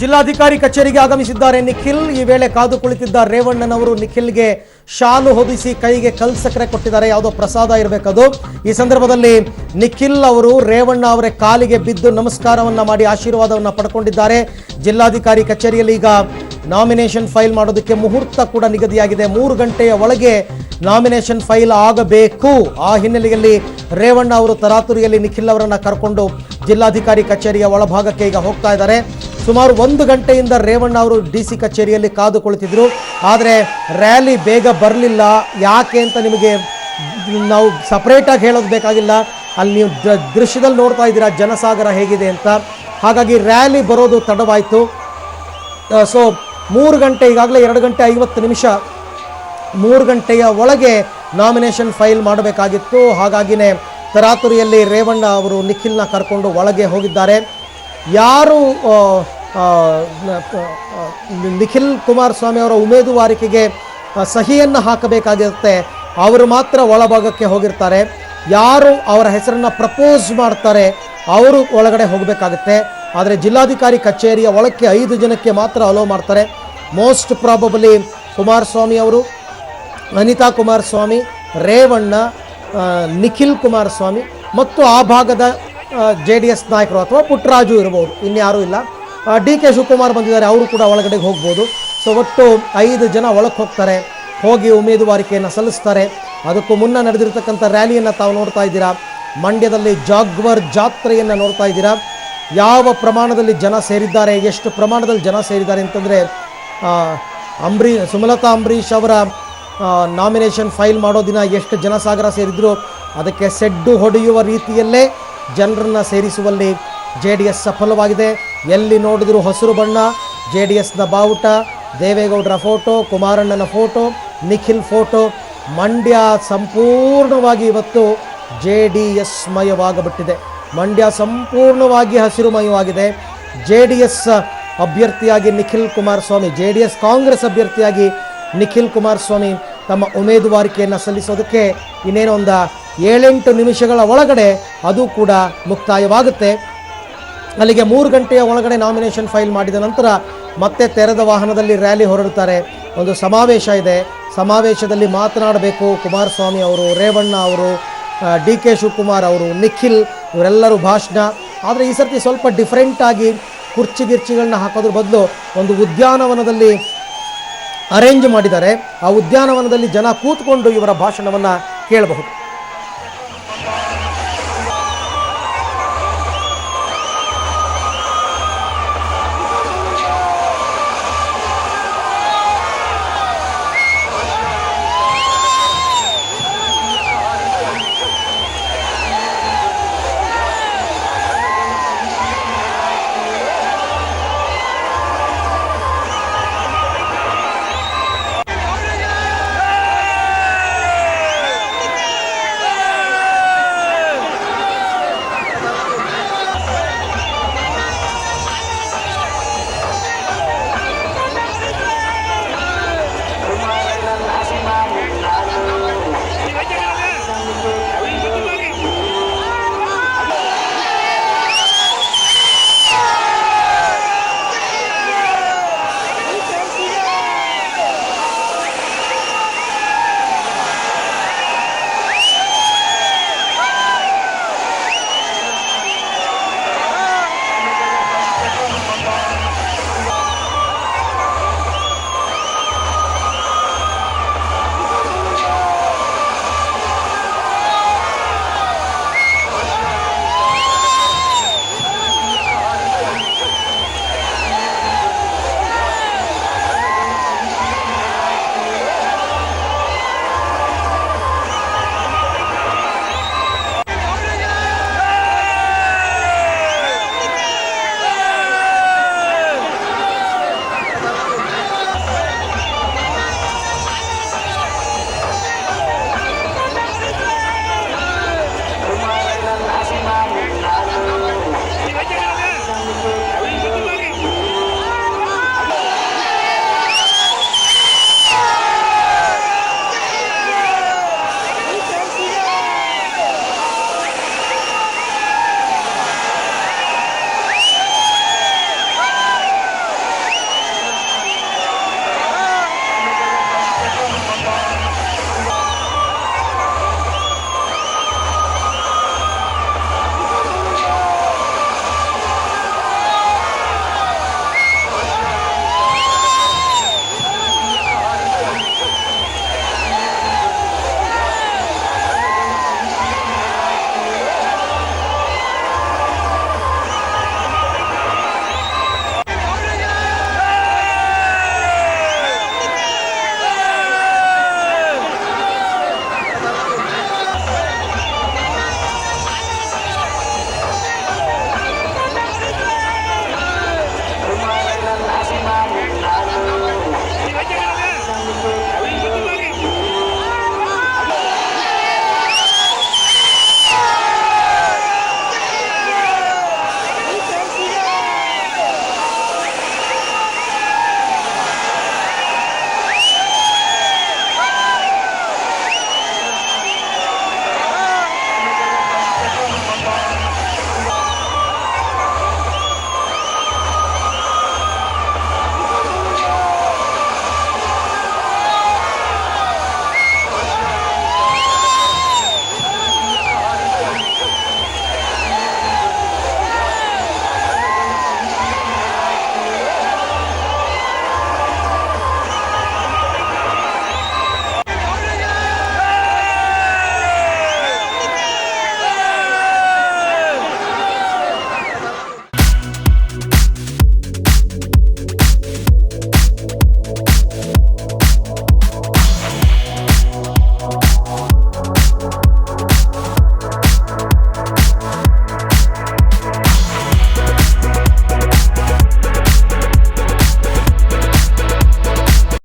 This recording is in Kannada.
ಜಿಲ್ಲಾಧಿಕಾರಿ ಕಚೇರಿಗೆ ಆಗಮಿಸಿದ್ದಾರೆ ನಿಖಿಲ್. ಈ ವೇಳೆ ಕಾದು ಕುಳಿತಿದ್ದ ರೇವಣ್ಣನವರು ನಿಖಿಲ್ಗೆ ಶಾಲು ಹೊದಿಸಿ ಕೈಗೆ ಕಲ್ಸಕ್ಕರೆ ಕೊಟ್ಟಿದ್ದಾರೆ. ಯಾವುದೋ ಪ್ರಸಾದ ಇರಬೇಕದು. ಈ ಸಂದರ್ಭದಲ್ಲಿ ನಿಖಿಲ್ ಅವರು ರೇವಣ್ಣ ಅವರ ಕಾಲಿಗೆ ಬಿದ್ದು ನಮಸ್ಕಾರವನ್ನ ಮಾಡಿ ಆಶೀರ್ವಾದವನ್ನ ಪಡ್ಕೊಂಡಿದ್ದಾರೆ. ಜಿಲ್ಲಾಧಿಕಾರಿ ಕಚೇರಿಯಲ್ಲಿ ಈಗ ನಾಮಿನೇಷನ್ ಫೈಲ್ ಮಾಡೋದಕ್ಕೆ ಮುಹೂರ್ತ ಕೂಡ ನಿಗದಿಯಾಗಿದೆ. 3 ಗಂಟೆಯ ಒಳಗೆ ನಾಮಿನೇಷನ್ ಫೈಲ್ ಆಗಬೇಕು. ಆ ಹಿನ್ನೆಲೆಯಲ್ಲಿ ರೇವಣ್ಣ ಅವರು ತರಾತುರಿಯಲ್ಲಿ ನಿಖಿಲ್ ಅವರನ್ನ ಕರ್ಕೊಂಡು ಜಿಲ್ಲಾಧಿಕಾರಿ ಕಚೇರಿಯ ಒಳಭಾಗಕ್ಕೆ ಈಗ ಹೋಗ್ತಾ ಇದ್ದಾರೆ. ಸುಮಾರು 1 ಗಂಟೆಯಿಂದ ರೇವಣ್ಣ ಅವರು DC ಕಚೇರಿಯಲ್ಲಿ ಕಾದು ಕುಳಿತಿದ್ರು. ಆದರೆ ರ್ಯಾಲಿ ಬೇಗ ಬರಲಿಲ್ಲ. ಯಾಕೆ ಅಂತ ನಿಮಗೆ ನಾವು ಸಪ್ರೇಟಾಗಿ ಹೇಳೋದು ಬೇಕಾಗಿಲ್ಲ. ಅಲ್ಲಿ ನೀವು ದೃಶ್ಯದಲ್ಲಿ ನೋಡ್ತಾ ಇದ್ದೀರಾ ಜನಸಾಗರ ಹೇಗಿದೆ ಅಂತ. ಹಾಗಾಗಿ ರ್ಯಾಲಿ ಬರೋದು ತಡವಾಯಿತು. ಸೊ 3 ಗಂಟೆ, ಈಗಾಗಲೇ 2 ಗಂಟೆ 50 ನಿಮಿಷ, 3 ಗಂಟೆಯ ಒಳಗೆ ನಾಮಿನೇಷನ್ ಫೈಲ್ ಮಾಡಬೇಕಾಗಿತ್ತು. ಹಾಗಾಗಿನೇ ತರಾತುರಿಯಲ್ಲಿ ರೇವಣ್ಣ ಅವರು ನಿಖಿಲ್ನ ಕರ್ಕೊಂಡು ಒಳಗೆ ಹೋಗಿದ್ದಾರೆ. ಯಾರು ನಿಖಿಲ್ ಕುಮಾರಸ್ವಾಮಿ ಅವರ ಉಮೇದುವಾರಿಕೆಗೆ ಸಹಿಯನ್ನು ಹಾಕಬೇಕಾಗಿರುತ್ತೆ ಅವರು ಮಾತ್ರ ಒಳಭಾಗಕ್ಕೆ ಹೋಗಿರ್ತಾರೆ. ಯಾರು ಅವರ ಹೆಸರನ್ನು ಪ್ರಪೋಸ್ ಮಾಡ್ತಾರೆ ಅವರು ಒಳಗಡೆ ಹೋಗಬೇಕಾಗುತ್ತೆ. ಆದರೆ ಜಿಲ್ಲಾಧಿಕಾರಿ ಕಚೇರಿಯ ಒಳಕ್ಕೆ 5 ಜನಕ್ಕೆ ಮಾತ್ರ ಅಲೋ ಮಾಡ್ತಾರೆ. ಮೋಸ್ಟ್ ಪ್ರಾಬಬಲಿ ಕುಮಾರಸ್ವಾಮಿ ಅವರು, ಅನಿತಾ ಕುಮಾರಸ್ವಾಮಿ, ರೇವಣ್ಣ, ನಿಖಿಲ್ ಕುಮಾರಸ್ವಾಮಿ ಮತ್ತು ಆ ಭಾಗದ JDS ನಾಯಕರು ಅಥವಾ ಪುಟ್ಟರಾಜು ಇರ್ಬೋದು, ಇನ್ಯಾರೂ ಇಲ್ಲ. DK ಶಿವಕುಮಾರ್ ಬಂದಿದ್ದಾರೆ, ಅವರು ಕೂಡ ಒಳಗಡೆಗೆ ಹೋಗ್ಬೋದು. ಸೊ ಒಟ್ಟು 5 ಜನ ಒಳಗೆ ಹೋಗ್ತಾರೆ, ಹೋಗಿ ಉಮೇದುವಾರಿಕೆಯನ್ನು ಸಲ್ಲಿಸ್ತಾರೆ. ಅದಕ್ಕೂ ಮುನ್ನ ನಡೆದಿರ್ತಕ್ಕಂಥ ರ್ಯಾಲಿಯನ್ನು ತಾವು ನೋಡ್ತಾ ಇದ್ದೀರಾ. ಮಂಡ್ಯದಲ್ಲಿ ಜಾಗ್ವರ್ ಜಾತ್ರೆಯನ್ನು ನೋಡ್ತಾ ಇದ್ದೀರಾ. ಯಾವ ಪ್ರಮಾಣದಲ್ಲಿ ಜನ ಸೇರಿದ್ದಾರೆ, ಎಷ್ಟು ಪ್ರಮಾಣದಲ್ಲಿ ಜನ ಸೇರಿದ್ದಾರೆ ಅಂತಂದರೆ, ಸುಮಲತಾ ಅಂಬರೀಷ್ ಅವರ ನಾಮಿನೇಷನ್ ಫೈಲ್ ಮಾಡೋ ದಿನ ಎಷ್ಟು ಜನಸಾಗರ ಸೇರಿದ್ರು ಅದಕ್ಕೆ ಸೆಡ್ಡು ಹೊಡೆಯುವ ರೀತಿಯಲ್ಲೇ ಜನರನ್ನ ಸೇರಿಸುವಲ್ಲಿ JDS ಸಫಲವಾಗಿದೆ. ಎಲ್ಲಿ ನೋಡಿದ್ರು ಹಸಿರು ಬಣ್ಣ, JDSನ ಬಾವುಟ, ದೇವೇಗೌಡರ ಫೋಟೋ, ಕುಮಾರಣ್ಣನ ಫೋಟೋ, ನಿಖಿಲ್ ಫೋಟೋ. ಮಂಡ್ಯ ಸಂಪೂರ್ಣವಾಗಿ ಇವತ್ತು JDS ಮಯವಾಗಬಿಟ್ಟಿದೆ. ಮಂಡ್ಯ ಸಂಪೂರ್ಣವಾಗಿ ಹಸಿರುಮಯವಾಗಿದೆ. JDS ಅಭ್ಯರ್ಥಿಯಾಗಿ ನಿಖಿಲ್ ಕುಮಾರಸ್ವಾಮಿ, JDS ಕಾಂಗ್ರೆಸ್ ಅಭ್ಯರ್ಥಿಯಾಗಿ ನಿಖಿಲ್ ಕುಮಾರಸ್ವಾಮಿ ತಮ್ಮ ಉಮೇದುವಾರಿಕೆಯನ್ನು ಸಲ್ಲಿಸೋದಕ್ಕೆ ಇನ್ನೇನೋ ಒಂದು 7-8 ನಿಮಿಷಗಳ ಒಳಗಡೆ ಅದು ಕೂಡ ಮುಕ್ತಾಯವಾಗುತ್ತೆ. ಅಲ್ಲಿಗೆ 3 ಗಂಟೆಯ ಒಳಗಡೆ ನಾಮಿನೇಷನ್ ಫೈಲ್ ಮಾಡಿದ ನಂತರ ಮತ್ತೆ ತೆರೆದ ವಾಹನದಲ್ಲಿ ರ್ಯಾಲಿ ಹೊರಡ್ತಾರೆ. ಒಂದು ಸಮಾವೇಶ ಇದೆ, ಸಮಾವೇಶದಲ್ಲಿ ಮಾತನಾಡಬೇಕು ಕುಮಾರಸ್ವಾಮಿ ಅವರು, ರೇವಣ್ಣ ಅವರು, DK ಶಿವಕುಮಾರ್ ಅವರು, ನಿಖಿಲ್, ಇವರೆಲ್ಲರೂ ಭಾಷಣ. ಆದರೆ ಈ ಸರ್ತಿ ಸ್ವಲ್ಪ ಡಿಫ್ರೆಂಟಾಗಿ ಕುರ್ಚಿಗಿರ್ಚಿಗಳನ್ನ ಹಾಕೋದ್ರ ಬದಲು ಒಂದು ಉದ್ಯಾನವನದಲ್ಲಿ ಅರೇಂಜ್ ಮಾಡಿದ್ದಾರೆ. ಆ ಉದ್ಯಾನವನದಲ್ಲಿ ಜನ ಕೂತ್ಕೊಂಡು ಇವರ ಭಾಷಣವನ್ನು ಕೇಳಬಹುದು.